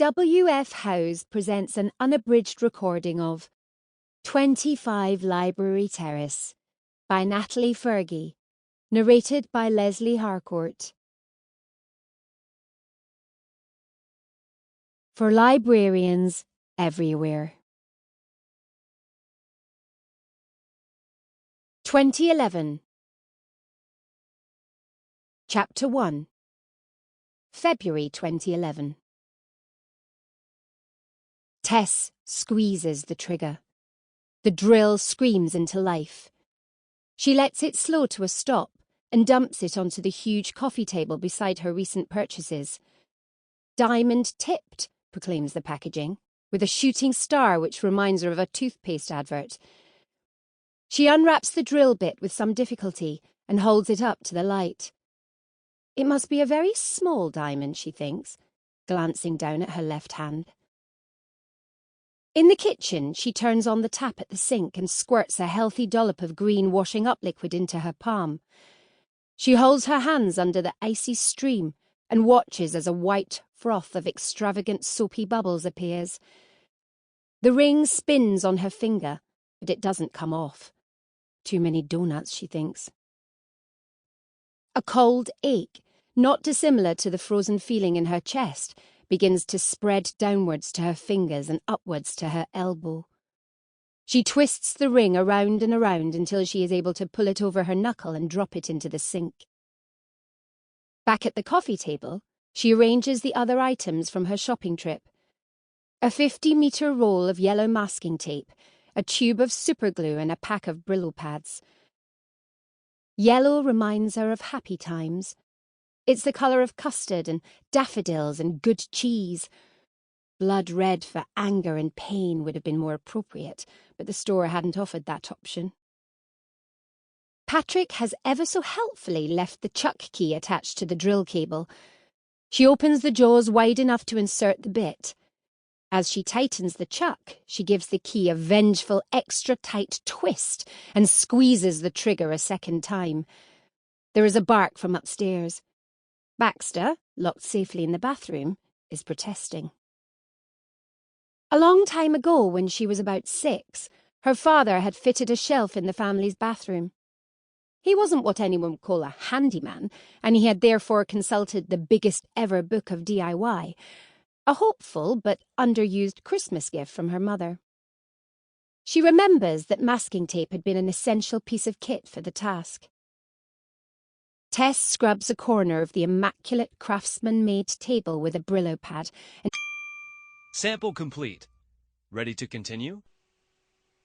W.F. Howes presents an unabridged recording of 25 Library Terrace by Natalie Fergie, narrated by Lesley Harcourt. For librarians everywhere. 2011. Chapter 1. February 2011. Tess squeezes the trigger. The drill screams into life. She lets it slow to a stop and dumps it onto the huge coffee table beside her recent purchases. Diamond tipped, proclaims the packaging, with a shooting star which reminds her of a toothpaste advert. She unwraps the drill bit with some difficulty and holds it up to the light. It must be a very small diamond, she thinks, glancing down at her left hand. In the kitchen, she turns on the tap at the sink and squirts a healthy dollop of green washing-up liquid into her palm. She holds her hands under the icy stream and watches as a white froth of extravagant soapy bubbles appears. The ring spins on her finger, but it doesn't come off. Too many donuts, she thinks. A cold ache, not dissimilar to the frozen feeling in her chest, begins to spread downwards to her fingers and upwards to her elbow. She twists the ring around and around until she is able to pull it over her knuckle and drop it into the sink. Back at the coffee table, she arranges the other items from her shopping trip. A 50-metre roll of yellow masking tape, a tube of superglue and a pack of Brillo pads. Yellow reminds her of happy times. It's the colour of custard and daffodils and good cheese. Blood red for anger and pain would have been more appropriate, but the store hadn't offered that option. Patrick has ever so helpfully left the chuck key attached to the drill cable. She opens the jaws wide enough to insert the bit. As she tightens the chuck, she gives the key a vengeful extra-tight twist and squeezes the trigger a second time. There is a bark from upstairs. Baxter, locked safely in the bathroom, is protesting. A long time ago, when she was about 6, her father had fitted a shelf in the family's bathroom. He wasn't what anyone would call a handyman, and he had therefore consulted the biggest ever book of DIY, a hopeful but underused Christmas gift from her mother. She remembers that masking tape had been an essential piece of kit for the task. Tess scrubs a corner of the immaculate craftsman-made table with a Brillo pad and... Sample complete. Ready to continue?